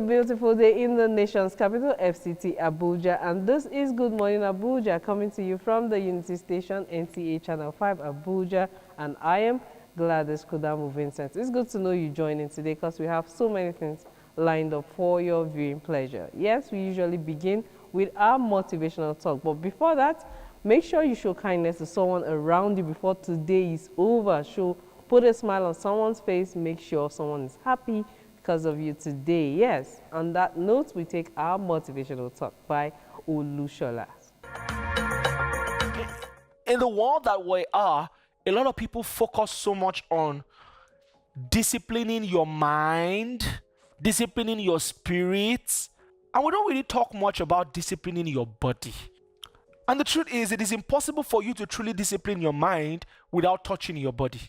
beautiful day in the nation's capital, FCT Abuja, and this is Good Morning Abuja, coming to you from the Unity Station, NTA Channel 5 Abuja, and I am Gladys Kudamu Vincent. It's good to know you joining today because we have so many things lined up for your viewing pleasure. Yes, we usually begin with our motivational talk, but before that, make sure you show kindness to someone around you before today is over. Put a smile on someone's face, make sure someone is happy because of you today. Yes, on that note, we take our motivational talk by Olushola. In the world that we are, a lot of people focus so much on disciplining your mind, disciplining your spirit, and we don't really talk much about disciplining your body. And the truth is, it is impossible for you to truly discipline your mind without touching your body.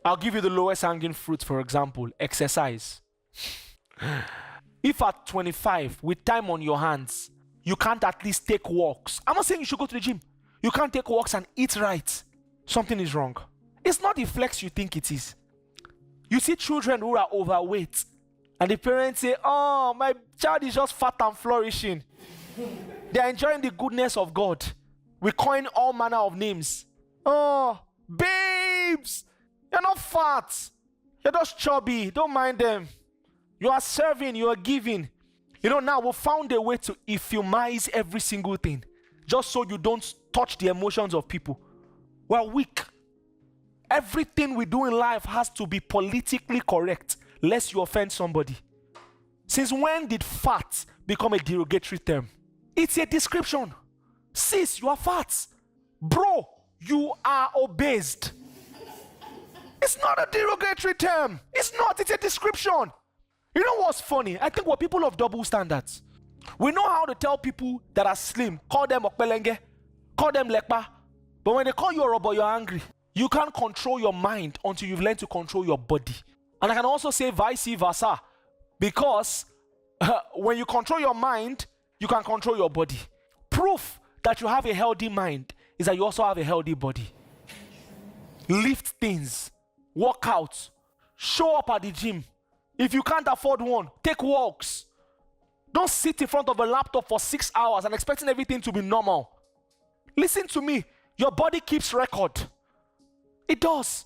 I'll give you the lowest hanging fruit, for example, exercise. If at 25, with time on your hands, you can't at least take walks. I'm not saying you should go to the gym. You can't take walks and eat right. Something is wrong. It's not the flex you think it is. You see children who are overweight, and the parents say, "Oh, my child is just fat and flourishing." They're enjoying the goodness of God. We coin all manner of names. "Oh, babes, you're not fat. You're just chubby. Don't mind them. You are serving, you are giving." You know, now we found a way to euphemize every single thing, just so you don't touch the emotions of people. We're weak. Everything we do in life has to be politically correct, lest you offend somebody. Since when did fat become a derogatory term? It's a description. Sis, you are fat. Bro, you are obese. It's not a derogatory term. It's not. It's a description. You know what's funny? I think we're people of double standards. We know how to tell people that are slim, call them okpelenge, call them lekpa. But when they call you a robot, you're angry. You can't control your mind until you've learned to control your body. And I can also say vice versa. Because when you control your mind, you can control your body. Proof that you have a healthy mind is that you also have a healthy body. Lift things. Work out. Show up at the gym. If you can't afford one, take walks. Don't sit in front of a laptop for 6 hours and expecting everything to be normal. Listen to me. Your body keeps record. It does.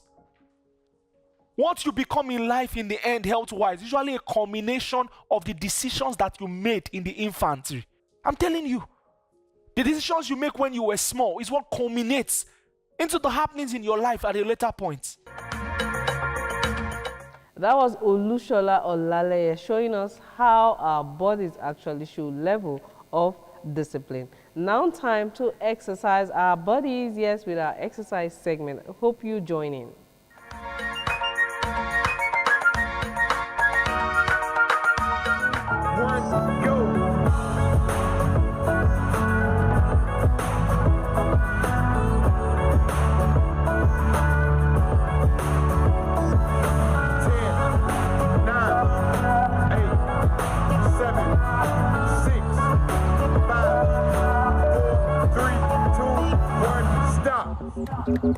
What you become in life in the end, health-wise, usually a combination of the decisions that you made in the infancy. I'm telling you, the decisions you make when you were small is what culminates into the happenings in your life at a later point. That was Olushola Olaleye showing us how our bodies actually show level of discipline. Now time to exercise our bodies, yes, with our exercise segment. I hope you join in. One, go.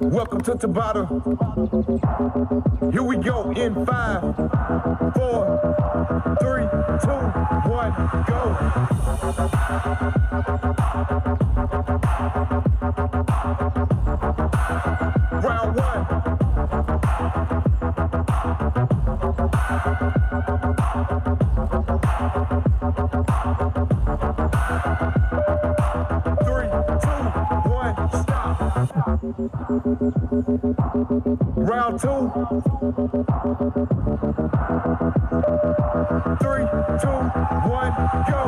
Welcome to Tabata. Here we go in 5, 4, 3, 2, 1, go. Round 1. Round 2. 3, 2, 1, go.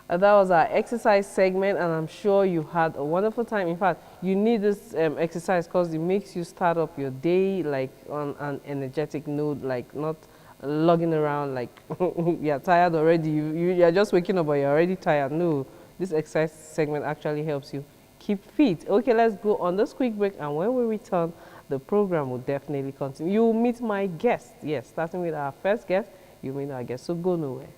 That was our exercise segment, and I'm sure you had a wonderful time. In fact, you need this exercise because it makes you start up your day like on an energetic note, like not lugging around like you're tired already. You're just waking up, but you're already tired. No, this exercise segment actually helps you keep fit. Okay, let's go on this quick break, and when we return, the program will definitely continue. You'll meet my guest. Yes, starting with our first guest, you meet our guest. So go nowhere.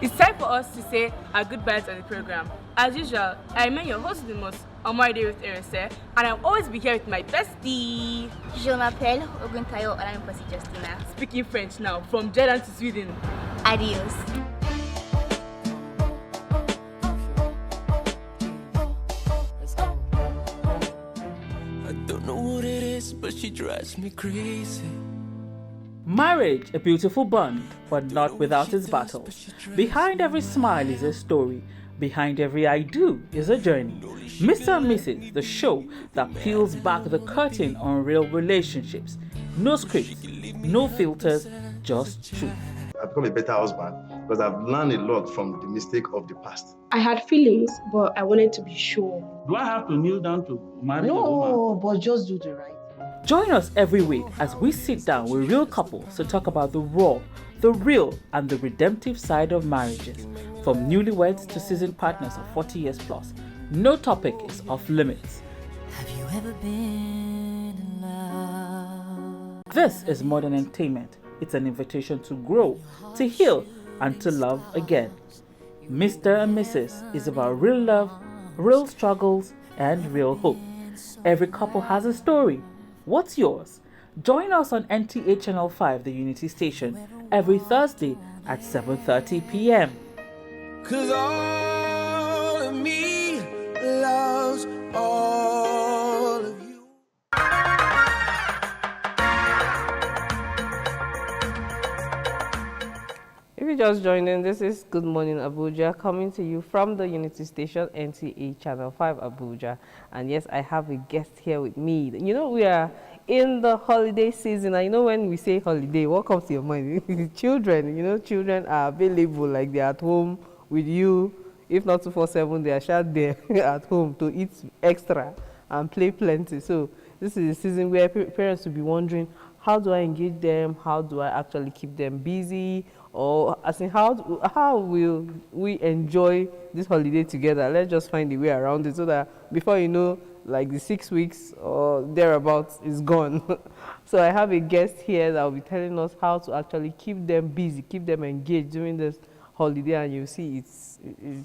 It's time for us to say our goodbyes on the program. As usual, I remain your host of the most, Omaride with Erese, and I'll always be here with my bestie. Je m'appelle Oguntayo Olaniposi Justina. Speaking French now, from Jordan to Sweden. Adios. I don't know what it is, but she drives me crazy. Marriage, a beautiful bond, but not without its battles. Behind every smile is a story. Behind every I do is a journey. Mr. and Mrs., the show that peels back the curtain on real relationships. No scripts, no filters, just truth. I've become a better husband because I've learned a lot from the mistake of the past. I had feelings, but I wanted to be sure. Do I have to kneel down to marry a woman? No, but just do the right. Join us every week as we sit down with real couples to talk about the raw, the real, and the redemptive side of marriages. From newlyweds to seasoned partners of 40 years plus, no topic is off limits. Have you ever been in love? This is Modern Entertainment. It's an invitation to grow, to heal, and to love again. Mr. and Mrs. is about real love, real struggles, and real hope. Every couple has a story. What's yours? Join us on NTA Channel 5, the Unity Station, every Thursday at 7:30 p.m. 'Cause all of me loves all of you. If you just joined in, this is Good Morning Abuja, coming to you from the Unity Station, NTA Channel 5 Abuja. And yes, I have a guest here with me. You know, we are in the holiday season. I know when we say holiday, what comes to your mind? Children, you know, children are available, like they're at home with you. If not 247, they are shut there at home to eat extra and play plenty. So this is a season where parents will be wondering, how do I engage them? How do I actually keep them busy? Or as in, how will we enjoy this holiday together? Let's just find a way around it so that before you know, like the 6 weeks or thereabouts is gone. So I have a guest here that will be telling us how to actually keep them busy, keep them engaged during this holiday, and you see it's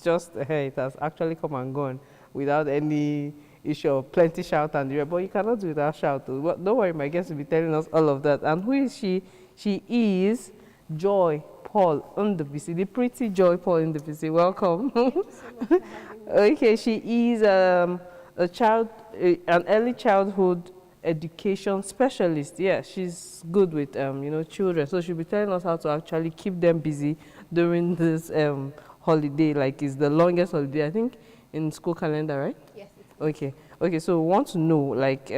just it has actually come and gone without any issue of plenty shout and the rest. But you cannot do without shout. Don't worry, my guest will be telling us all of that. And who is she? She is Joy Paul Ndubisi, the pretty Joy Paul Ndubisi. Welcome. Okay, she is an early childhood education specialist. Yeah, she's good with children. So she'll be telling us how to actually keep them busy during this holiday. Like, it's the longest holiday, I think, in school calendar, right? Yes. Okay. So we want to know, like,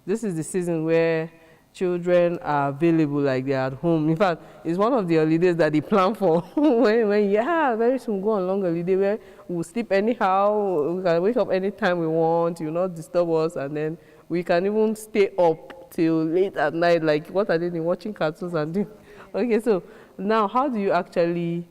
this is the season where children are available, like they're at home. In fact, it's one of the holidays that they plan for. when very soon go on long holiday where we'll sleep anyhow, we can wake up anytime we want, you will not disturb us, and then we can even stay up till late at night. Like, what are they doing? Watching cartoons and doing. Okay, so now how do you actually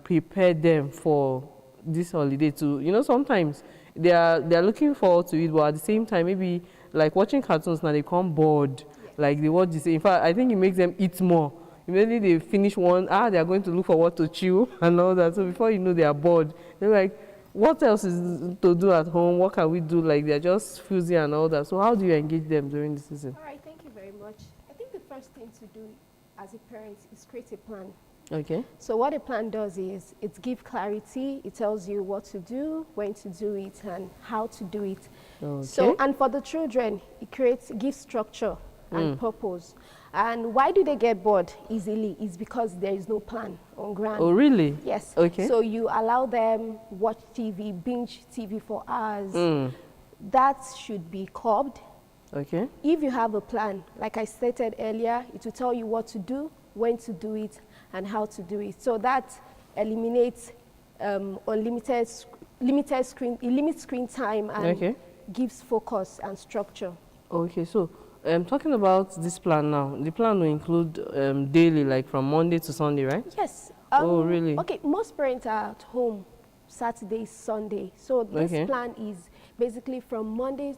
prepare them for this holiday? To sometimes they are looking forward to it, but at the same time, maybe like watching cartoons now, they become bored. Like they watch this. In fact, I think it makes them eat more. Immediately they finish one, they are going to look for what to chew and all that. So before you know, they are bored. They're like, what else is to do at home? What can we do? Like, they're just fuzzy and all that. So how do you engage them during the season? All right, thank you very much. I think the first thing to do as a parent is create a plan. Okay. So what a plan does is it gives clarity. It tells you what to do, when to do it, and how to do it. Okay. So, and for the children, it gives structure. and purpose. And why do they get bored easily? Is because there is no plan on ground. Oh, really? Yes. Okay. So you allow them watch TV, binge TV for hours. That should be curbed. Okay. If you have a plan, like I stated earlier, it will tell you what to do, when to do it, and how to do it. So that eliminates limits screen time and gives focus and structure. Okay, so talking about this plan now, the plan will include daily, like from Monday to Sunday, right? Yes. Oh, really? Okay, most parents are at home Saturday, Sunday. So this plan is basically from Monday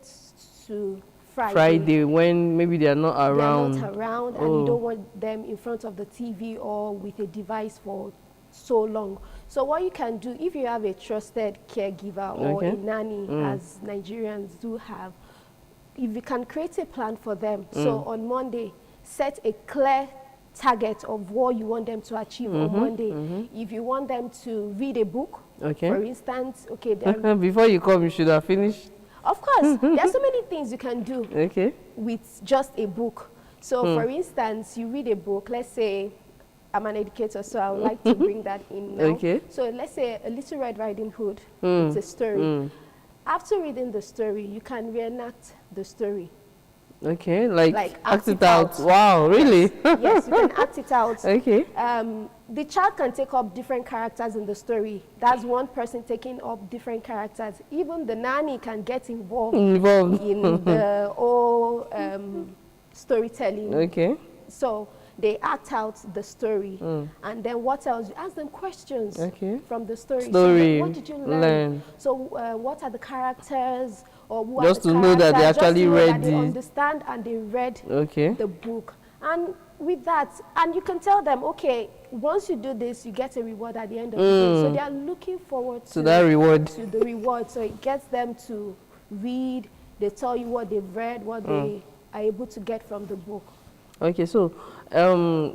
to Friday, when maybe they are not around. They are not around, and you don't want them in front of the TV or with a device for so long. So what you can do, if you have a trusted caregiver or a nanny, as Nigerians do have, if you can create a plan for them. So on Monday, set a clear target of what you want them to achieve on Monday. If you want them to read a book, for instance, before you come, you should have finished. Of course, there are so many things you can do with just a book. So for instance, you read a book, let's say, I'm an educator, so I would like to bring that in now. So let's say A Little Red Riding Hood, it's a story. After reading the story, you can reenact the story. Okay, like act it out. Wow, really? Yes, you can act it out. Okay. The child can take up different characters in the story. That's one person taking up different characters. Even the nanny can get involved in the whole storytelling. Okay. So they act out the story. And then what else? You ask them questions from the story. So what did you learn? So what are the characters? Or who just are the to know that they actually read that they understand and they read the book. And with that, and you can tell them, okay, once you do this, you get a reward at the end of the day. So they are looking forward to that reward. To the reward. So it gets them to read. They tell you what they've read, what they are able to get from the book. Okay, so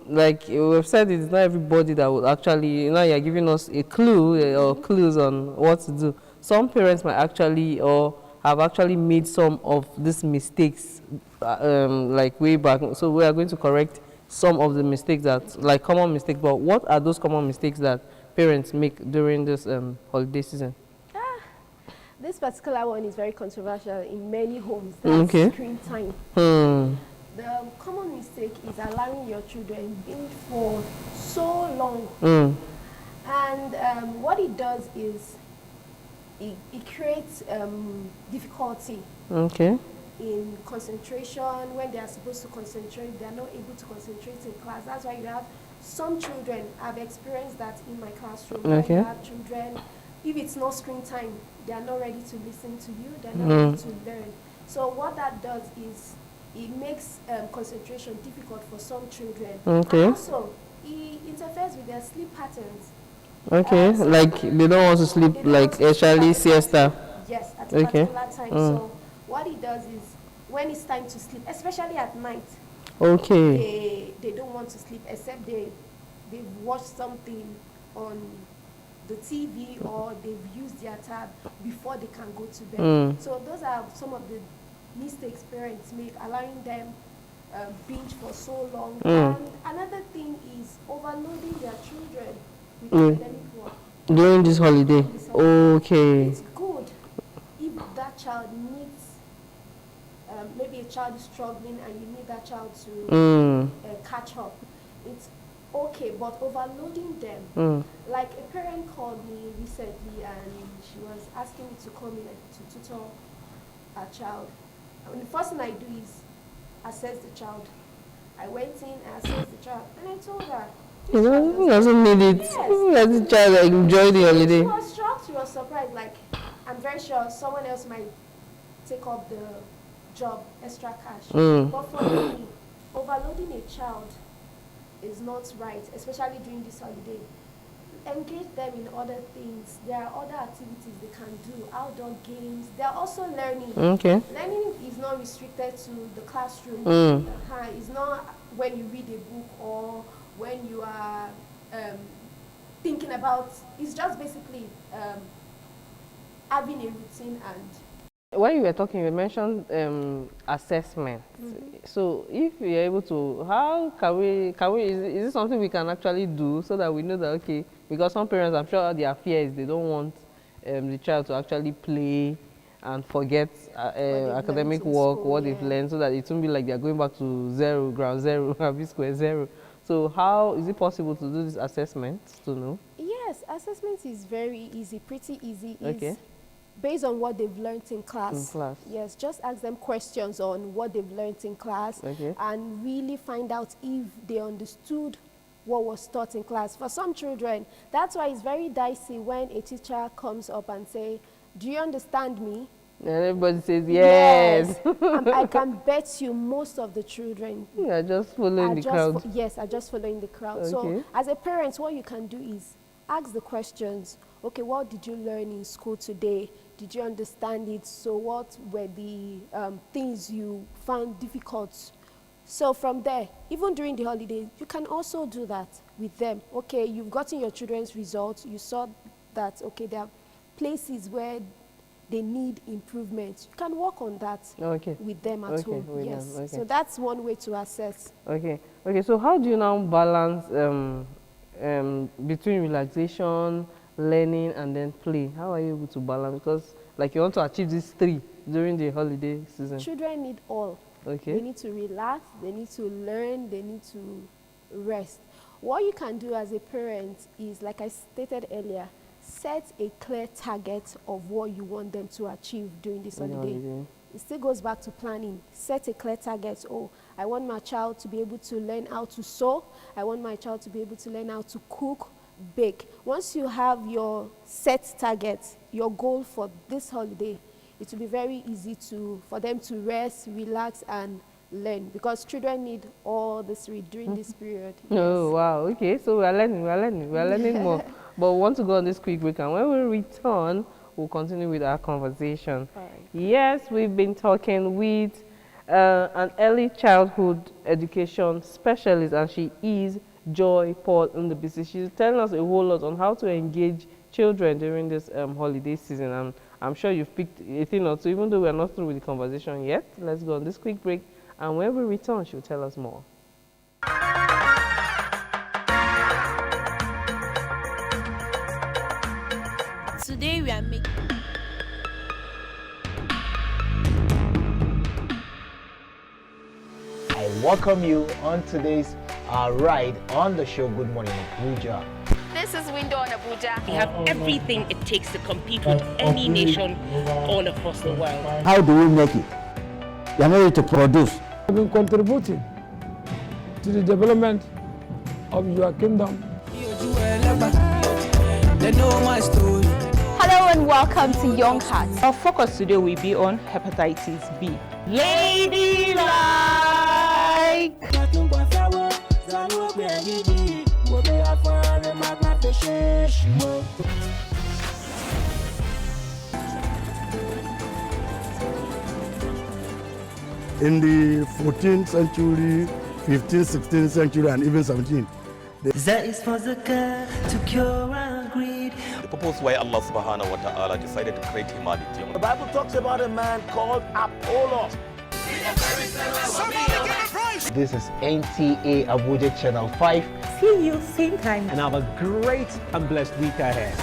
like we've said, it's not everybody that would actually, you're giving us a clue or clues on what to do. Some parents might actually have actually made some of these mistakes like way back. So we are going to correct some of the mistakes that, like common mistakes, but what are those common mistakes that parents make during this holiday season? This particular one is very controversial in many homes. That's screen time. The common mistake is allowing your children binge for so long. And what it does is it creates difficulty in concentration. When they are supposed to concentrate, they are not able to concentrate in class. That's why you have some children. I've experienced that in my classroom. You have children, if it's not screen time, they are not ready to listen to you. They're not ready to learn. So what that does is it makes concentration difficult for some children. And also, it interferes with their sleep patterns. So like they don't want to sleep, like especially siesta. Yes, at a particular time. So what it does is, when it's time to sleep, especially at night, they don't want to sleep except they've watched something on the TV or they've used their tab before they can go to bed. So those are some of the mistakes parents make, allowing them binge for so long. And another thing is overloading their children with academic work. During this holiday? It's good if that child needs, maybe a child is struggling and you need that child to catch up. It's okay, but overloading them. Like a parent called me recently and she was asking me to come in to tutor a child. And the first thing I do is assess the child. I went in and assessed the child and I told her, he doesn't need it. Let the child enjoy the holiday. She was shocked, she was surprised. Like, I'm very sure someone else might take up the job, extra cash. But for me, overloading a child is not right, especially during this holiday. Engage them in other things. There are other activities they can do, outdoor games. They are also learning. Learning is not restricted to the classroom. It's not when you read a book or when you are thinking about, it's just basically having a routine and When you were talking, you mentioned assessment. So if you're able to, how can we, is it something we can actually do so that we know that, okay, because some parents, I'm sure their fear is they don't want the child to actually play and forget academic work, school, what they've learned, so that it won't be like they're going back to zero, ground zero, B square zero. So how is it possible to do this assessment to know? Yes, assessment is very easy, pretty easy. Okay. Based on what they've learned in class. In class. Yes, just ask them questions on what they've learned in class, Okay. and really find out if they understood what was taught in class. For some children, that's why it's very dicey when a teacher comes up and say, "Do you understand me?" And everybody says yes. I can bet you most of the children are just following the crowd. Yes, are just following the crowd. Okay. So as a parent, what you can do is ask the questions. Okay, what did you learn in school today? Did you understand it? So what were the things you found difficult? So from there, even during the holidays, you can also do that with them. Okay, you've gotten your children's results. You saw that, okay, there are places where they need improvement. You can work on that with them at home. Yes. Okay. So that's one way to assess. Okay. Okay. So how do you now balance between relaxation, learning, and then play? How are you able to balance? Because like you want to achieve these three during the holiday season. Children need all. Okay. They need to relax, they need to learn, they need to rest. What you can do as a parent is, like I stated earlier, set a clear target of what you want them to achieve during this holiday. It still goes back to planning. Set a clear target. Oh, I want my child to be able to learn how to sew. I want my child to be able to learn how to cook, bake. Once you have your set target, your goal for this holiday, it will be very easy for them to rest, relax, and learn, because children need all this during this period. Oh, wow. Okay, so we are learning more. But we want to go on this quick break, and when we return, we'll continue with our conversation. All right. Yes, we've been talking with an early childhood education specialist, and she is Joy Paul Ndubisi. She's telling us a whole lot on how to engage children during this holiday season. And I'm sure you've picked a thing or two, even though we're not through with the conversation yet. Let's go on this quick break, and when we return, she'll tell us more. Today we are making... I welcome you on today's ride on the show Good Morning Abuja. This is Window on Abuja. We have everything it takes to compete with any nation all across the world. How do we make it? We are not ready to produce. I've been contributing to the development of your kingdom. Hello and welcome to Young Hearts. Our focus today will be on hepatitis B. Ladylike! In the 14th century, 15th, 16th century, and even 17th. That is for zakah to cure our greed. The purpose why Allah subhanahu wa ta'ala decided to create humanity. The Bible talks about a man called Apollos. This is NTA Abuja Channel 5. See you same time. And have a great and blessed week ahead.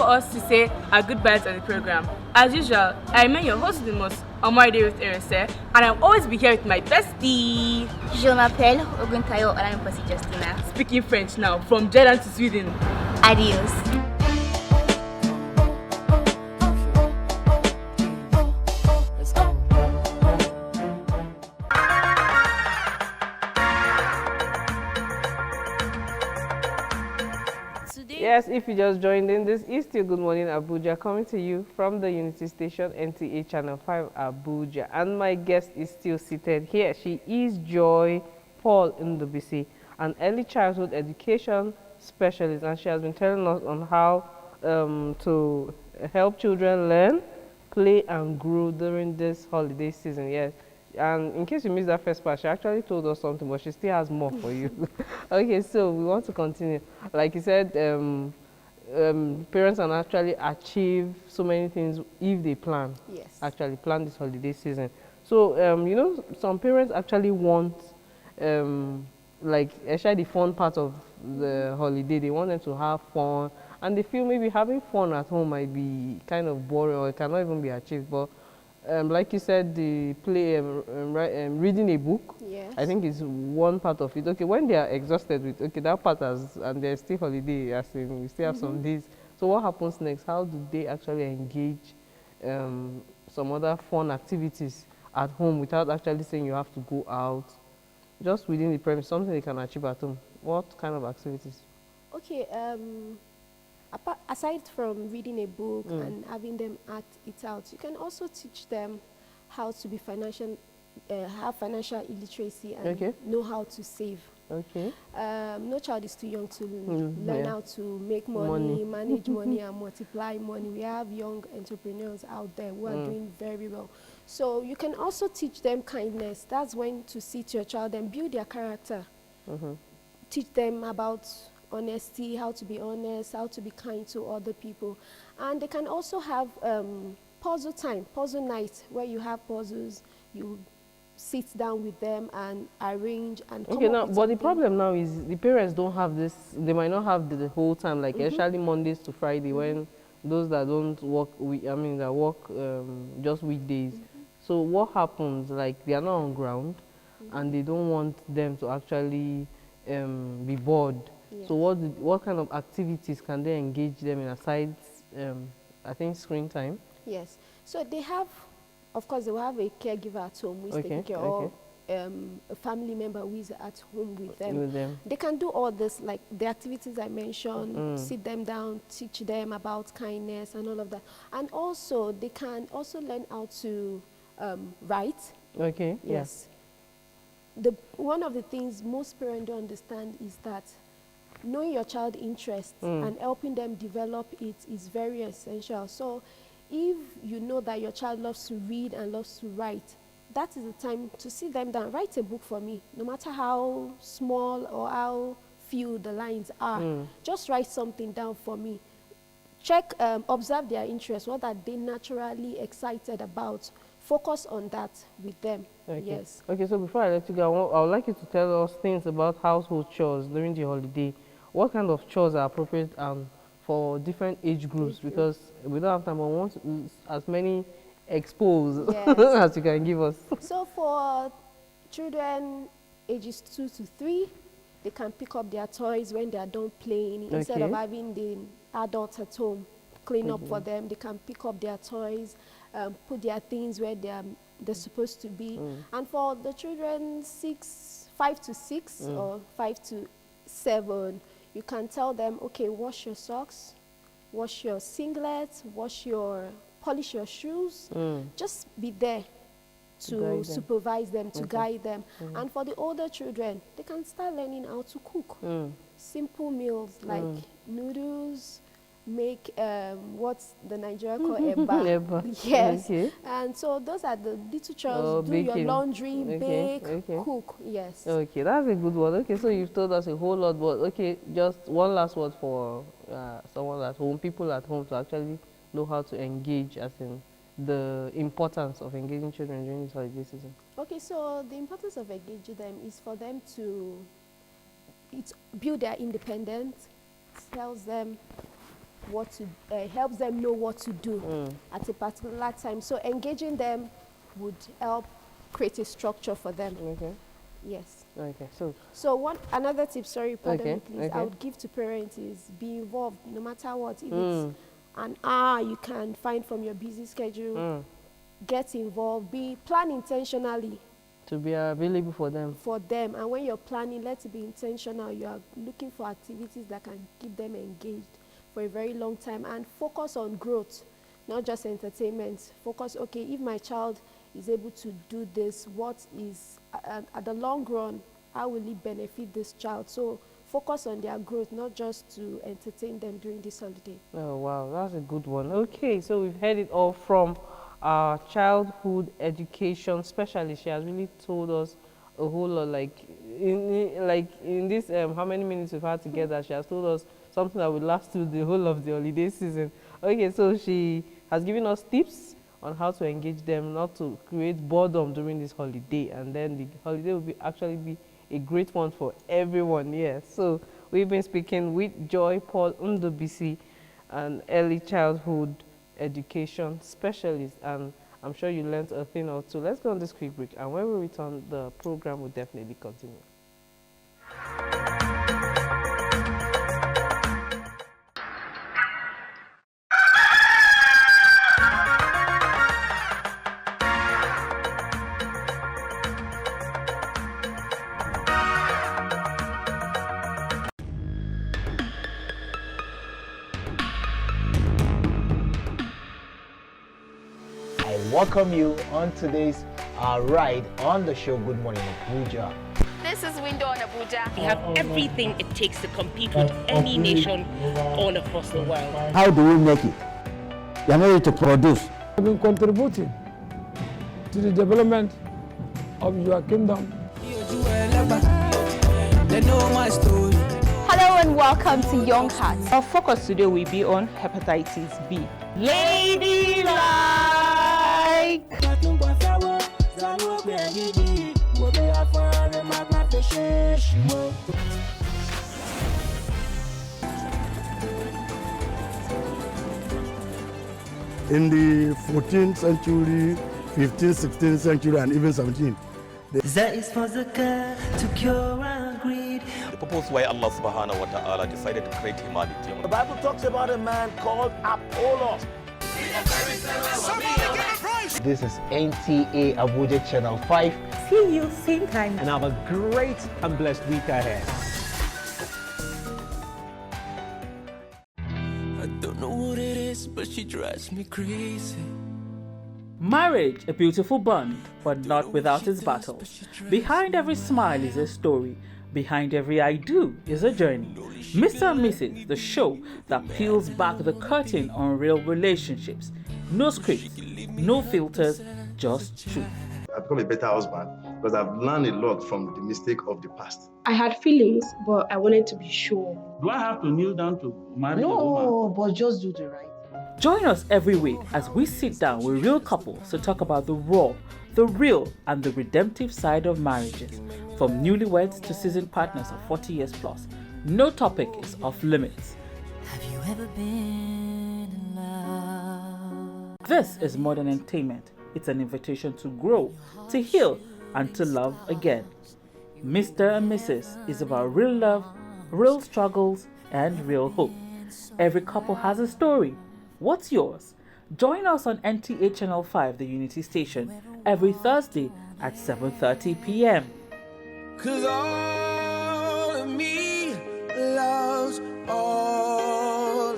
Us to say our goodbyes on the program. As usual, I remain your host of the most, Day with Erese, and I'll always be here with my bestie. Je m'appelle Oguntayo Olanuposi Justina. Speaking French now, from Jordan to Sweden. Adios. Yes, if you just joined in, this is still Good Morning Abuja, coming to you from the Unity Station, NTA Channel 5 Abuja. And my guest is still seated here. She is Joy Paul Ndubisi, an early childhood education specialist, and she has been telling us on how to help children learn, play, and grow during this holiday season. Yes. And in case you missed that first part, she actually told us something, but she still has more for you. Okay, so we want to continue. Like you said, parents can actually achieve so many things if they plan. Yes. Actually plan this holiday season. So, you know, some parents actually want, like, actually the fun part of the holiday, they want them to have fun. And they feel maybe having fun at home might be kind of boring or it cannot even be achieved. But like you said, the play, reading a book, yes. I think is one part of it. Okay, when they are exhausted with, okay, that part has, and there's still holiday, as in we still have some days. So what happens next? How do they actually engage some other fun activities at home without actually saying you have to go out? Just within the premise, something they can achieve at home. What kind of activities? Okay, aside from reading a book and having them act it out, you can also teach them how to be have financial illiteracy and know how to save. Okay. No child is too young to learn how to make money, manage money, and multiply money. We have young entrepreneurs out there who are doing very well. So you can also teach them kindness. That's when to sit your child and build their character. Teach them about honesty, how to be honest, how to be kind to other people. And they can also have puzzle time, puzzle night, where you have puzzles, you sit down with them and arrange and come okay, up now, with but the something. problem now is the parents don't have this, they might not have the whole time, like especially Mondays to Friday, when those that don't work, that work just weekdays. So what happens, like they are not on ground and they don't want them to actually be bored. Yes. So what kind of activities can they engage them in aside, I think, screen time? Yes. So they have, of course, they will have a caregiver at home who is taking care of a family member who is at home with them. They can do all this, like the activities I mentioned, sit them down, teach them about kindness and all of that. And also, they can also learn how to write. Okay. Yes. One of the things most parents don't understand is that knowing your child's interests and helping them develop it is very essential. So if you know that your child loves to read and loves to write, that is the time to sit them down. Write a book for me, no matter how small or how few the lines are. Just write something down for me. Check, observe their interests. What are they naturally excited about? Focus on that with them. Okay. Yes. Okay, so before I let you go, I would like you to tell us things about household chores during the holiday. What kind of chores are appropriate for different age groups? Because we don't have time, but we want as many exposed as you can give us. So for children ages 2 to 3, they can pick up their toys when they are done playing. Instead of having the adults at home clean up for them, they can pick up their toys, put their things where they're supposed to be. And for the children 5 to 6 or 5 to 7, you can tell them, okay, wash your socks, wash your singlets, polish your shoes. Just be there to supervise them, to guide them. And for the older children, they can start learning how to cook. Simple meals like noodles, make what the Nigerian call eba. Yes. And so those are the little chores. Do your laundry, bake, cook. Yes. Okay, that's a good one. Okay, so you've told us a whole lot, but okay, just one last word for someone at home, people at home, to actually know how to engage, as in the importance of engaging children during this holiday season. Okay, so the importance of engaging them is for them to build their independence, tells them what to, helps them know what to do at a particular time. So engaging them would help create a structure for them. Yes. Okay. So another tip, sorry, pardon me, please, I would give to parents is be involved, no matter what. If it's an hour you can find from your busy schedule, get involved. Plan intentionally. To be available for them. And when you're planning, let it be intentional. You are looking for activities that can keep them engaged. for a very long time and focus on growth, not just entertainment. Focus, okay, if my child is able to do this, what is, at the long run, how will it benefit this child? So focus on their growth, not just to entertain them during this holiday. Oh, wow, that's a good one. Okay, so we've heard it all from our childhood education specialist. She has really told us a whole lot, like in this how many minutes we've had together, she has told us something that will last through the whole of the holiday season. Okay, so she has given us tips on how to engage them, not to create boredom during this holiday, and then the holiday will actually be a great one for everyone. Yes, so we've been speaking with Joy Paul Ndobisi, an early childhood education specialist, and I'm sure you learned a thing or two. Let's go on this quick break, and when we return, the program will definitely continue. Welcome you on today's ride on the show Good Morning Abuja. This is Window on Abuja. We have everything it takes to compete with any nation all across the world. How do we make it? You are not ready to produce. I've been contributing to the development of your kingdom. They know my story. Hello and welcome to Young Hearts. Our focus today will be on hepatitis B. Ladylike. In the 14th century, 15th, 16th century, and even 17th. That is for the God to cure our greed. The purpose why Allah subhanahu wa ta'ala decided to create humanity. The Bible talks about a man called Apollos. This is NTA Abuja Channel 5. See you same time and have a great and blessed week ahead. I don't know what it is, but she drives me crazy. Marriage, a beautiful bond, but not without its battles. Behind every smile is a story. Behind every I do is a journey. Mr. and Mrs., the show that peels back the curtain on real relationships. No scripts, no filters, just truth. I've become a better husband because I've learned a lot from the mistake of the past. I had feelings, but I wanted to be sure. Do I have to kneel down to marry a woman? No, but just do the right. Join us every week as we sit down with real couples to talk about the raw, the real, and the redemptive side of marriages. From newlyweds to seasoned partners of 40 years plus, no topic is off limits. Have you ever been in love? This is more than entertainment. It's an invitation to grow, to heal, and to love again. Mr. and Mrs. is about real love, real struggles, and real hope. Every couple has a story. What's yours? Join us on NTA Channel 5, the Unity Station, every Thursday at 7:30 p.m. 'Cause all of me loves all.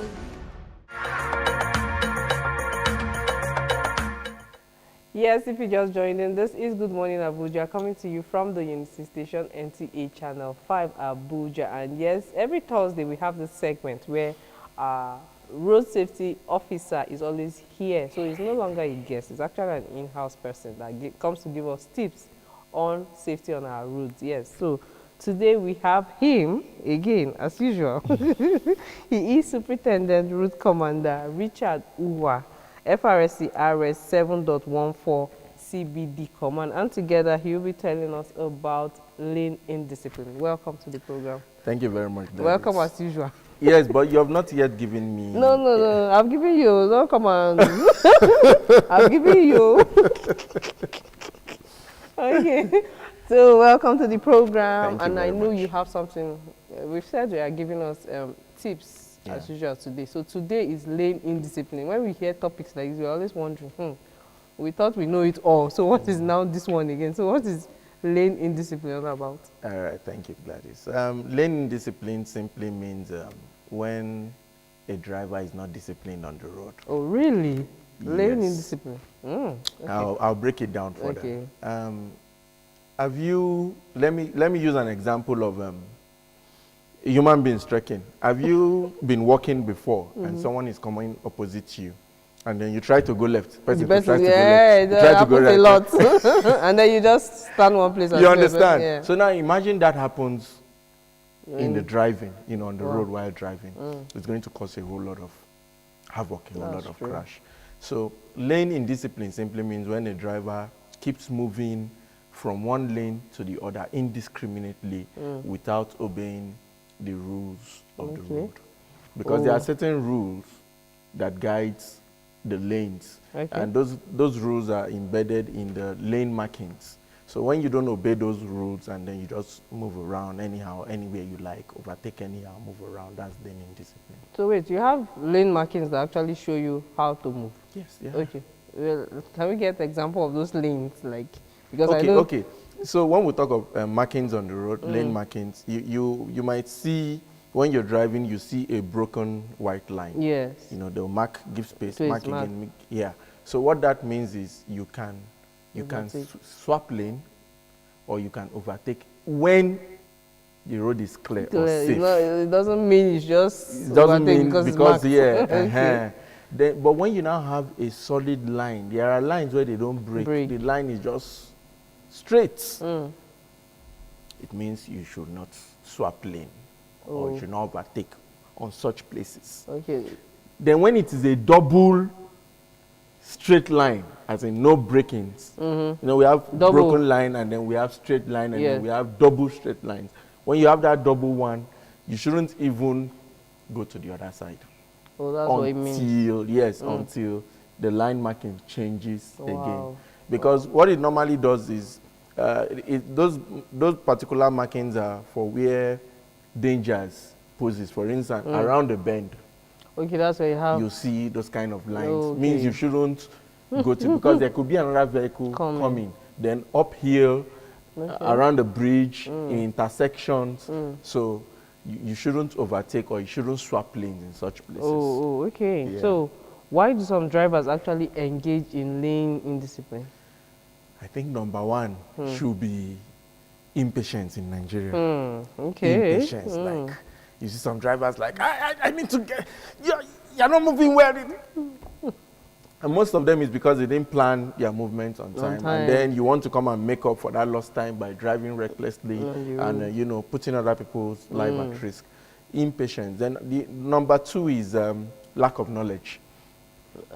Yes, if you just joined in, this is Good Morning Abuja, coming to you from the Unity Station, NTA Channel 5 Abuja. And yes, every Thursday we have this segment where road safety officer is always here. So it's no longer a guest, it's actually an in-house person that comes to give us tips on safety on our roads. Yes, so today we have him again, as usual. He is Superintendent Route Commander Richard Uwa, FRSC RS 7.14 CBD Command, and together he will be telling us about lane indiscipline. Welcome to the program. Thank you very much, Davis. Welcome as usual. Yes, but you have not yet given me... No, I'm giving you. No, come on. I'm giving you. Okay. So welcome to the program. And I know you have something. We've said you are giving us tips as usual today. So today is lane indiscipline. When we hear topics like this, we're always wondering, we thought we know it all. So what is now this one again? So what is lane indiscipline all about? All right, thank you, Gladys. Lane indiscipline simply means when a driver is not disciplined on the road. Oh, really? Lane Yes. indiscipline. Okay. I'll break it down further. Okay. Have you, let me use an example of a human beings trekking. Have you been walking before and someone is coming opposite you? And then you try to go left. The Person person, tries to go yeah, left. You that try to go happens a right. lot. And then you just stand one place. And You see understand? Yeah. So now imagine that happens in the Mm. driving, on the Wow. road while driving. It's going to cause a whole lot of havoc, a whole lot of true. crash. So lane indiscipline simply means when a driver keeps moving from one lane to the other indiscriminately without obeying the rules of the road. Because there are certain rules that guides the lanes. Okay. And those rules are embedded in the lane markings. So when you don't obey those rules and then you just move around anyhow, anywhere you like, overtake anyhow, move around, that's lane indiscipline. So wait, you have lane markings that actually show you how to move? Yes, yeah. Okay. Well, can we get an example of those lanes? Like, because Okay, I know... okay. So when we talk of markings on the road, lane markings, you might see, when you're driving, you see a broken white line. Yes. They'll mark, give space, So mark it's marked. again. Yeah. So what that means is you can Overtake. swap lane or you can overtake when the road is clear or safe. It doesn't mean it's just It doesn't overtake mean because it's because marked. yeah. But when you now have a solid line, there are lines where they don't break. The line is just straight. It means you should not swap lane or you should not overtake on such places. Okay. Then when it is a double straight line, as in no breakings, we have broken line and then we have straight line and then we have double straight lines. When you have that double one, you shouldn't even go to the other side. Oh, that's what it means. Yes, until the line marking changes again. Wow. Because what it normally does is, those particular markings are for where dangers poses. For instance, around the bend. Okay, that's where you have... You see those kind of lines. Okay. Means you shouldn't go to, because there could be another vehicle coming. Then uphill, around the bridge, in intersections. So you shouldn't overtake or you shouldn't swap lanes in such places. Oh, okay. Yeah. So why do some drivers actually engage in lane indiscipline? I think number one should be impatience in Nigeria. Okay. Impatience, like you see some drivers like, I need to get, you're not moving well. And most of them is because they didn't plan their movements on time. And then you want to come and make up for that lost time by driving recklessly and putting other people's life at risk. Impatience. Then the number two is lack of knowledge.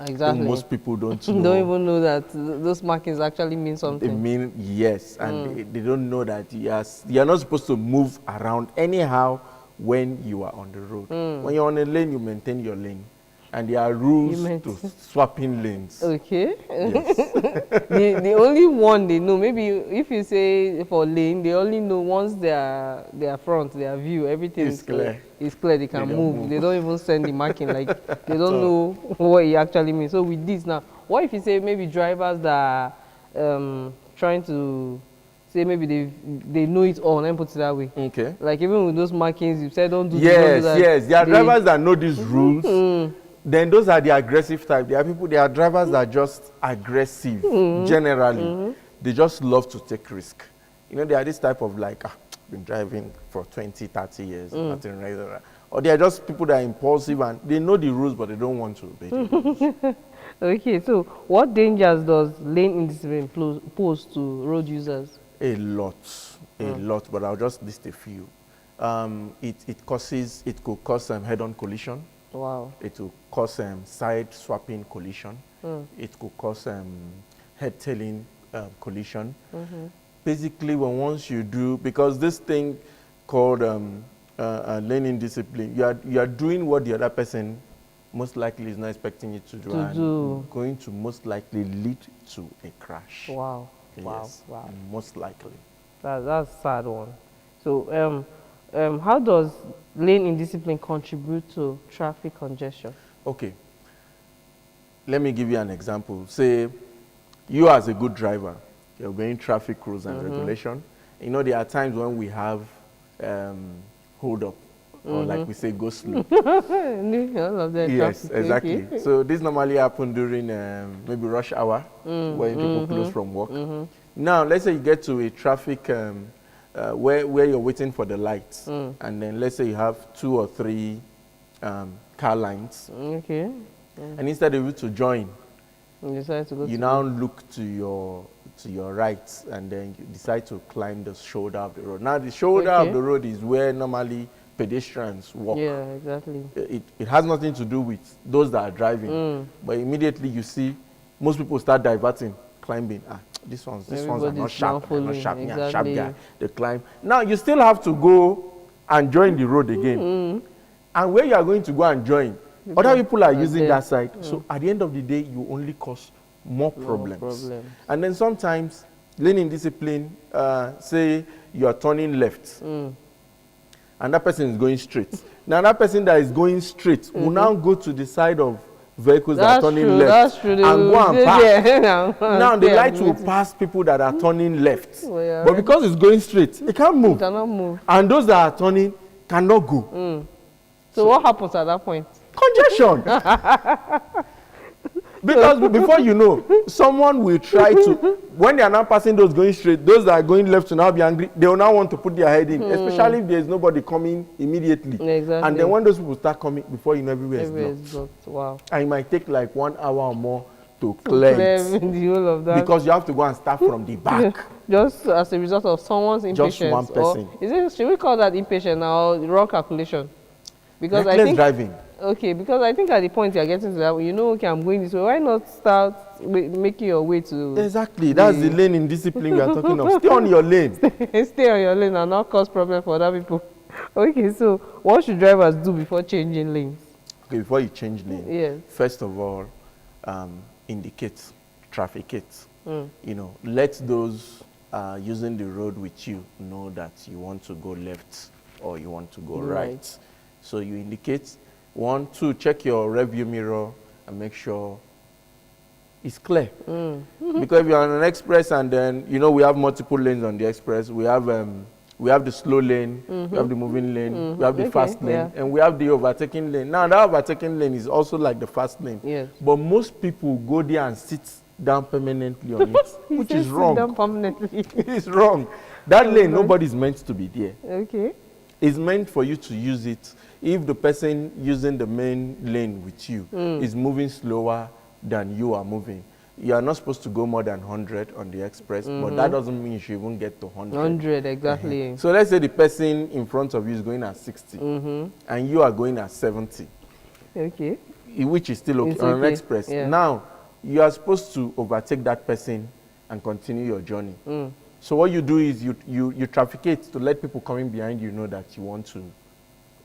Exactly. Most people don't know. Don't even know that those markings actually mean something. They mean, yes, and they don't know that you're not supposed to move around anyhow when you are on the road. When you're on a lane, you maintain your lane. And there are rules to swapping lanes. Okay. Yes. the only one they know, maybe if you say for lane, they only know once their front, their view, everything is clear. It's clear, they can move. They don't even send the marking, like they don't know what it actually means. So with this now, what if you say maybe drivers that are trying to say maybe they know it all, and put it that way. Okay. Like even with those markings, you said don't do this. Don't do that. Yes. There are drivers that know these rules. Then those are the aggressive type. There are drivers that are just aggressive, generally. They just love to take risk. They are this type of like, been driving for 20, 30 years, nothing like. Or they are just people that are impulsive and they know the rules, but they don't want to obey the rules. Okay, so what dangers does lane indiscipline pose to road users? A lot, but I'll just list a few. It could cause head-on collision. Wow. It will cause side swapping collision. It could cause head-tailing collision. Basically, once you do, because this thing called lane indiscipline, you are doing what the other person most likely is not expecting you to do, going to most likely lead to a crash. Wow. Yes, wow. Most likely. That's a sad one. So how does lane indiscipline contribute to traffic congestion? Okay. Let me give you an example. Say you as a good driver, you're obeying traffic rules and regulation. There are times when we have hold up or like we say, go slow. All of that Yes, traffic, exactly. okay. So this normally happen during maybe rush hour when people close from work. Now, let's say you get to a traffic where you're waiting for the lights, and then let's say you have 2 or 3 car lines. Okay. And instead of you to join, you decide to go. You now look to your right, and then you decide to climb the shoulder of the road. Now, the shoulder of the road is where normally pedestrians walk. Yeah, exactly. It has nothing to do with those that are driving. But immediately you see most people start diverting, climbing. These ones are not sharp. They're not sharp. Exactly. Yeah, sharp guy. They climb. Now you still have to go and join the road again. And where you are going to go and join, other people are using that side. So at the end of the day, you only cause more problems. And then sometimes learning discipline, say you are turning left, and that person is going straight. Now that person that is going straight will now go to the side of vehicles that are turning left and go and pass. Now the light will pass people that are turning left. But because it's going straight, it can't move. It cannot move. And those that are turning cannot go. So what happens at that point? Congestion. Because before you know, someone will try to, when they are now passing those going straight, those that are going left will now be angry. They will now want to put their head in, especially if there is nobody coming immediately. Exactly. And then when those people start coming, before you know, everywhere is blocked. Wow. And it might take like 1 hour or more to clear the whole of that. Because you have to go and start from the back. Just as a result of someone's impatience. Just one person. Or should we call that impatience or wrong calculation? Because reckless I think driving. Okay, because I think at the point you're getting to that, you know, okay, I'm going this way. Why not start making your way to... Exactly. That's the lane in discipline we are talking of. Stay on your lane. Stay on your lane and not cause problem for other people. Okay, so what should drivers do before changing lanes? Okay, before you change lane, yes. First of all, indicate, trafficate. You know, let those using the road with you know that you want to go left or you want to go right. So you indicate. 1, 2, check your rearview mirror and make sure it's clear. Because if you're on an express and then, you know, we have multiple lanes on the express. We have the slow lane, we have the moving lane, we have the fast lane, and we have the overtaking lane. Now, that overtaking lane is also like the fast lane. Yes. But most people go there and sit down permanently on it, which is wrong. Sit down permanently. It's wrong. That lane, nobody's meant to be there. Okay. It's meant for you to use it. If the person using the main lane with you is moving slower than you are moving, you are not supposed to go more than 100 on the express, but that doesn't mean you should even get to 100. 100, exactly. So let's say the person in front of you is going at 60, and you are going at 70. Okay. Which is still okay on an express. Yeah. Now, you are supposed to overtake that person and continue your journey. So what you do is you trafficate to let people coming behind you know that you want to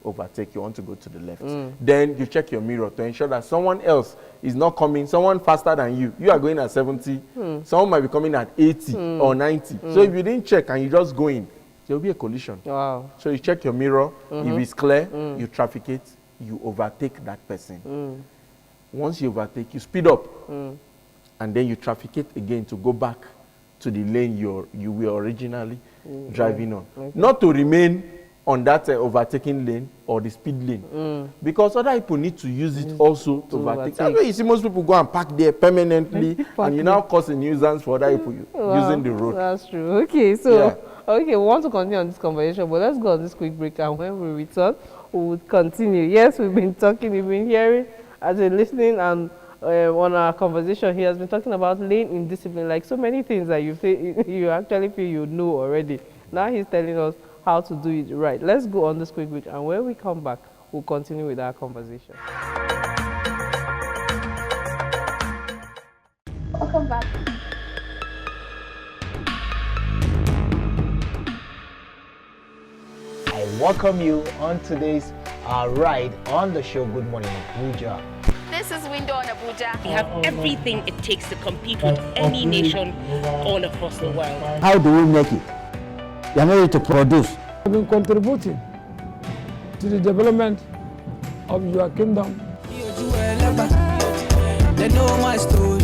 overtake, you want to go to the left. Then you check your mirror to ensure that someone else is not coming, someone faster than you. You are going at 70, someone might be coming at 80 or 90. So if you didn't check and you just go in, there will be a collision. Wow. So you check your mirror, if it's clear, you trafficate, you overtake that person. Once you overtake, you speed up, and then you trafficate again to go back to the lane you were originally driving on. Not to remain on that overtaking lane or the speed lane, because other people need to use it also to overtake. That's why you see most people go and park there permanently, and you now cause a nuisance for other people using the road. That's true. Okay, so okay, we want to continue on this conversation, but let's go on this quick break, and when we return, we will continue. Yes, we've been talking, we've been hearing, as you're listening, and on our conversation, he has been talking about lane indiscipline, like so many things that you actually feel you know already. Now he's telling us how to do it right. Let's go on this quick break, and when we come back, we'll continue with our conversation. Welcome back. I welcome you on today's ride on the show Good Morning Abuja. This is Window on Abuja. We have everything it takes to compete with any nation all across the world. How do we make it? You are ready to produce. I've been contributing to the development of your kingdom. They know my story.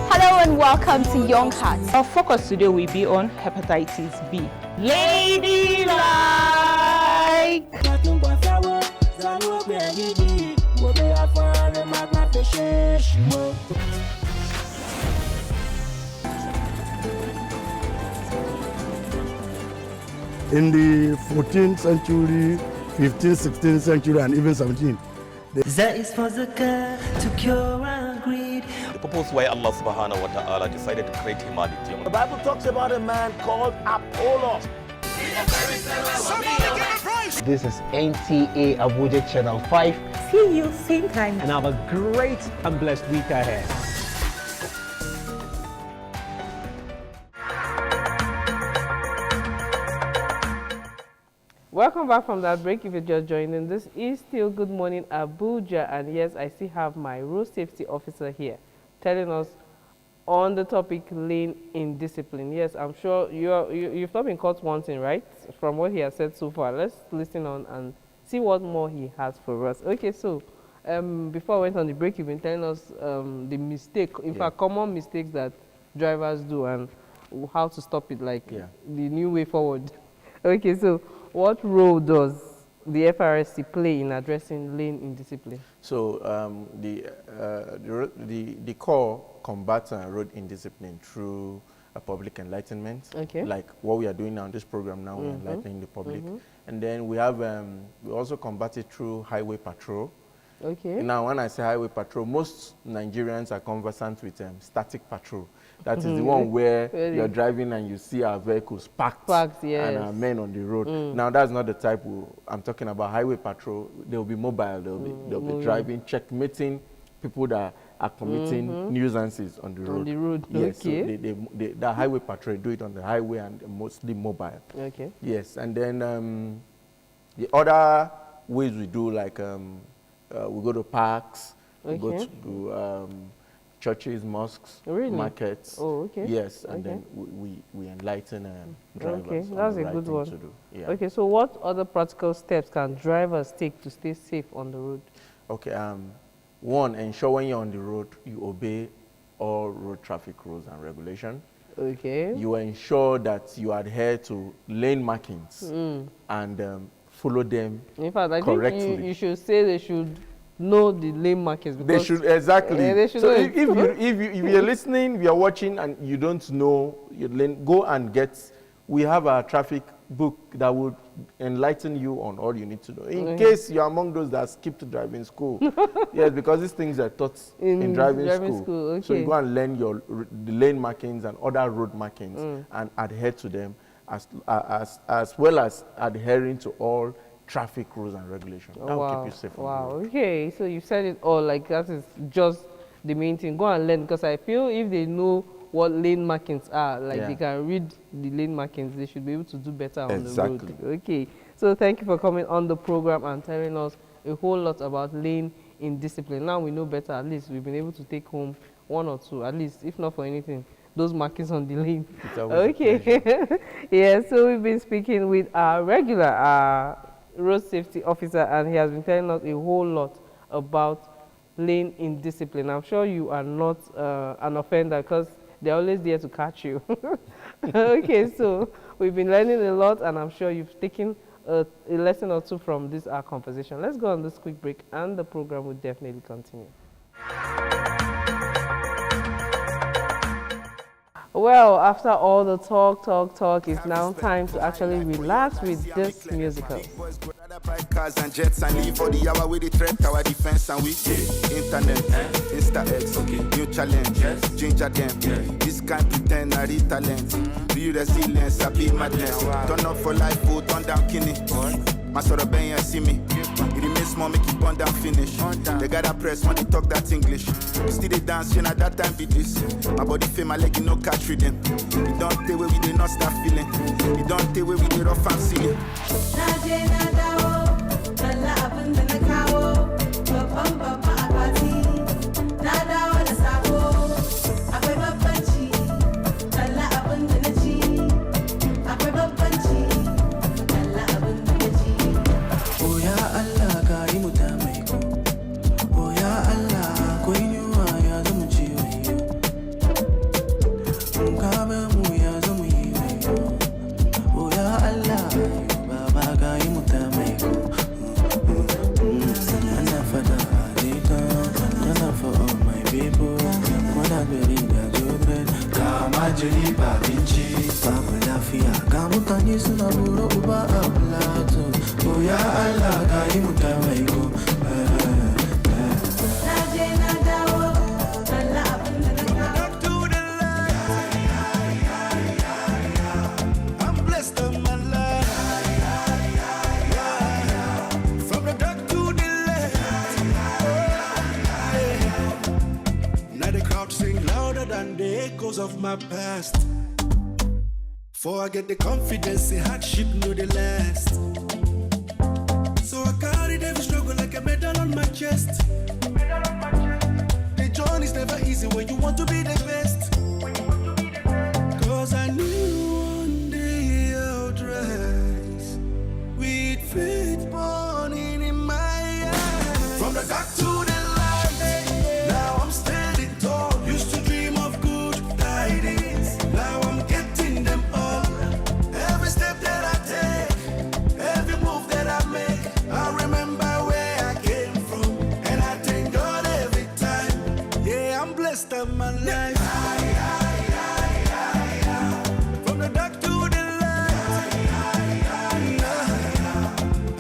Hello and welcome to Young Hearts. Our focus today will be on hepatitis B. Ladylike. In the 14th century, 15th, 16th century, and even 17th. That is for zakah to cure our greed. The purpose why Allah subhanahu wa ta'ala decided to create humanity. The Bible talks about a man called Apollos. This is NTA Abuja Channel 5. See you same time and have a great and blessed week ahead. Welcome back from that break. If you're just joining, this is still Good Morning Abuja, and yes, I still have my road safety officer here telling us on the topic lane in discipline. Yes, I'm sure you've not been caught wanting, right? From what he has said so far, let's listen on and see what more he has for us. Okay, so before I went on the break, you've been telling us the mistake, in fact, common mistakes that drivers do and how to stop it, like the new way forward. Okay, so what role does the FRSC play in addressing lane indiscipline? So the core combats road indiscipline through public enlightenment. Okay. Like what we are doing now in this program now, we're enlightening the public. And then we have we also combat it through highway patrol. Okay. Now, when I say highway patrol, most Nigerians are conversant with static patrol. That is the one where you're driving and you see our vehicles parked yes. and our men on the road. Now, that's not the type I'm talking about. Highway patrol, they'll be mobile, they'll be driving, checkmating people that are committing nuisances on the road. On the road, yes, okay. So the highway patrol do it on the highway and mostly mobile. Okay. Yes, and then the other ways we do, like we go to parks, we go to churches, mosques, markets. Oh, okay. Yes, and then we enlighten drivers. Okay, that's a good one. To do. Yeah. Okay, so what other practical steps can drivers take to stay safe on the road? Okay, one, ensure when you're on the road, you obey all road traffic rules and regulations. Okay. You ensure that you adhere to lane markings and follow them in fact, I correctly. think you should say they should know the lane markings. They should, exactly. They should so know if you're listening, if you're watching and you don't know your lane, go and we have a traffic book that would enlighten you on all you need to know. In case you're among those that skipped driving school. Yes, because these things are taught in driving school. Okay. So you go and learn the lane markings and other road markings and adhere to them as well as adhering to all traffic rules and regulations. That will keep you safe on the road. Okay, so you said it all, like that is just the main thing. Go and learn, because I feel if they know what lane markings are, like they can read the lane markings, they should be able to do better on the road. Okay, so thank you for coming on the program and telling us a whole lot about lane indiscipline. Now we know better. At least we've been able to take home one or two, at least, if not for anything, those markings on the lane. Okay. Yeah, so we've been speaking with our regular road safety officer, and he has been telling us a whole lot about lane indiscipline. I'm sure you are not an offender, because they're always there to catch you. Okay, so we've been learning a lot, and I'm sure you've taken a lesson or two from this our conversation. Let's go on this quick break, and the program will definitely continue. Well, after all the talk, it's now time to actually relax with this musical. Cars and jets and leave for the hour with the threat, our defense and we internet, Insta X, new challenge, ginger them, this can't pretend I read talent, real resilience, I be madness, turn up for life, food, turn down kidney, my sort of bang and see me, it remains small, make it burn down finish, they gotta press when they talk that English, still they dance, you know that time be this, my body feel my leg, you know catch rhythm, it don't take where we did not start feeling, it don't take where we did rough and silly. jeli babinci babu lafiya ga mutane suna buru uba a plato oh ya Allah ga yi mutamai ko of my past. For I get the confidence, the hardship know the last. So I carried every struggle like a medal on my chest. The journey's never easy when you want to be the best. Cause I knew one day I'd rise with faith burning in my eyes. From the dark to the light, now I'm standing tall. Used to dream of good tidings, now I'm getting them all. Every step that I take, every move that I make, I remember where I came from, and I thank God every time. Yeah, I'm blessed of my life. From the dark to the light,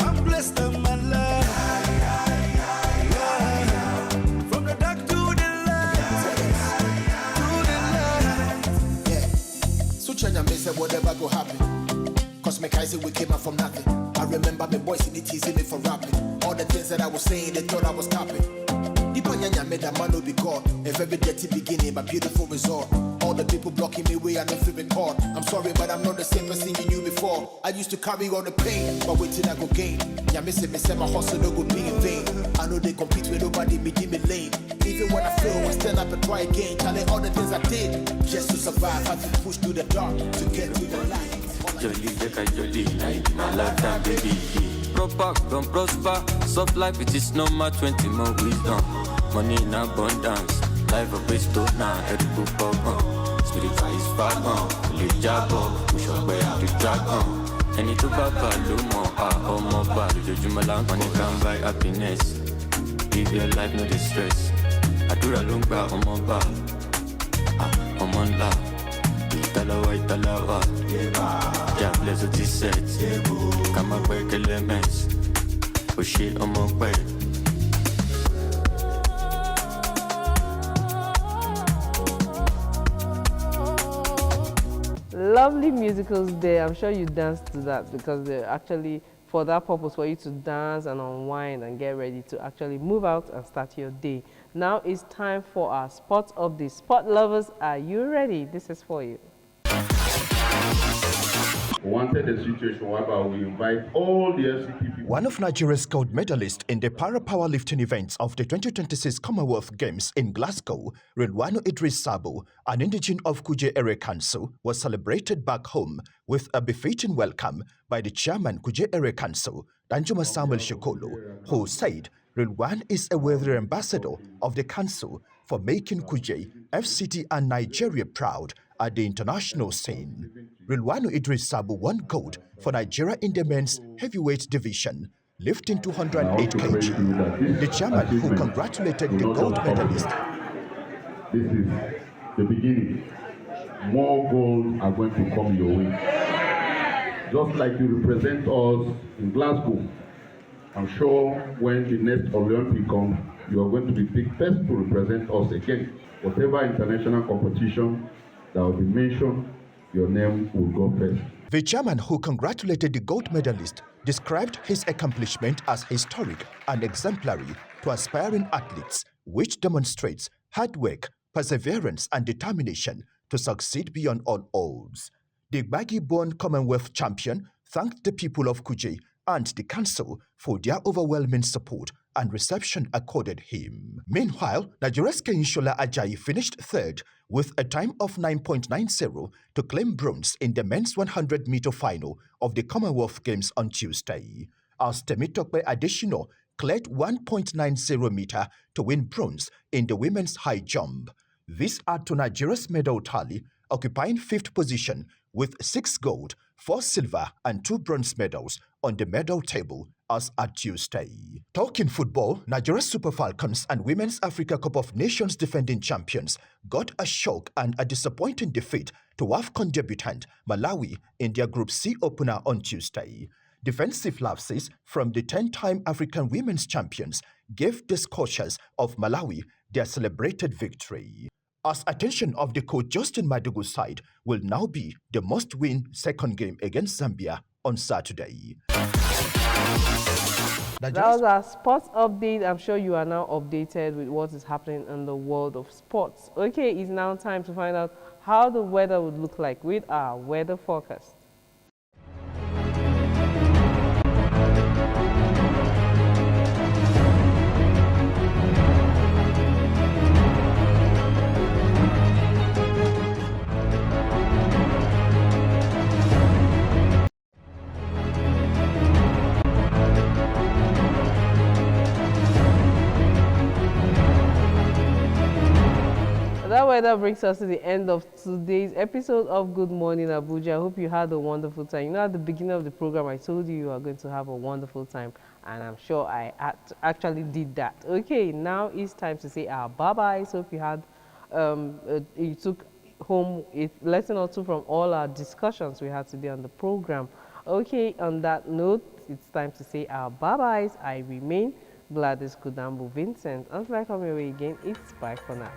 I'm blessed of my life. From the dark to the light, yeah. So China may say whatever go happen. Cause me say we came out from nothing. I remember me boys in the teasing me for rapping. All the things that I was saying, they thought I was capping. Dipanyanya made a man be God. A very dirty beginning, but beautiful result. All the people blocking me way, I don't feel record. I'm sorry, but I'm not the same person you knew before. I used to carry all the pain, but wait till I go gain. Yeah, me say my hustle no go be in vain. I know they compete with nobody, me give me lane. Even when I fail, I stand up and try again. Telling all the things I did, just to survive. I had to push through the dark to get to the light. Jolly, jolly, like my lifetime, baby. Proper, don't prosper. Soft life, it is normal. 20 more wisdom. Money in abundance. Life of base to now. Edible pop. Spirit is far gone. Live job up. Push up where the dragon. Any to Baba, Lumo, or more bad. Jumala, money can buy happiness. Live your life, no distress. I do a long bar on my bar. I'm on love. Italawa, yeah, bless the set. Come up with elements. Push it on my way. Lovely musicals there. I'm sure you danced to that because they're actually for that purpose, for you to dance and unwind and get ready to actually move out and start your day. Now it's time for our spot of the sport lovers. Are you ready? This is for you. Wanted a situation whereby we invite all the FCT people. One of Nigeria's gold medalists in the para-powerlifting events of the 2026 Commonwealth Games in Glasgow, Rilwano Idris Sabo, an indigene of Kuje Area Council, was celebrated back home with a befitting welcome by the chairman Kuje Area Council, Danjuma Samuel Shokolo, who said Rilwan is a worthy ambassador of the council for making Kuje, FCT and Nigeria proud at the international scene. Rilwano Idris Sabo won gold for Nigeria in the men's heavyweight division, lifting 208 kg. The chairman, who congratulated the gold medalist. This is the beginning. More gold are going to come your way. Just like you represent us in Glasgow, I'm sure when the next Olympic comes, you are going to be picked first to represent us again. Whatever international competition that will be mentioned, your name will go first. The chairman, who congratulated the gold medalist, described his accomplishment as historic and exemplary to aspiring athletes, which demonstrates hard work, perseverance, and determination to succeed beyond all odds. The Gbagi-born Commonwealth champion thanked the people of Kuje and the council for their overwhelming support and reception accorded him. Meanwhile, Nigeria's Keinshola Ajayi finished third with a time of 9.90 to claim bronze in the men's 100-meter final of the Commonwealth Games on Tuesday, as Temitokpe Adesina cleared 1.90 meter to win bronze in the women's high jump. This adds to Nigeria's medal tally, occupying 5th position with 6 gold, 4 silver and 2 bronze medals on the medal table as at Tuesday. Talking football, Nigeria's Super Falcons and Women's Africa Cup of Nations defending champions got a shock and a disappointing defeat to AFCON debutant Malawi in their Group C opener on Tuesday. Defensive lapses from the 10-time African women's champions gave the Scorchers of Malawi their celebrated victory. As attention of the coach Justin Madugu's side will now be the must-win second game against Zambia on Saturday. That was our sports update. I'm sure you are now updated with what is happening in the world of sports. Okay, it's now time to find out how the weather would look like with our weather forecast. That weather brings us to the end of today's episode of Good Morning Abuja. I hope you had a wonderful time. You know, at the beginning of the program, I told you you are going to have a wonderful time, and I'm sure I actually did that. Okay, now it's time to say our bye-byes. Hope you had, you took home a lesson or two from all our discussions we had today on the program. Okay, on that note, it's time to say our bye-byes. I remain Gladys Kudambu Vincent. Until I come your way again, it's bye for now.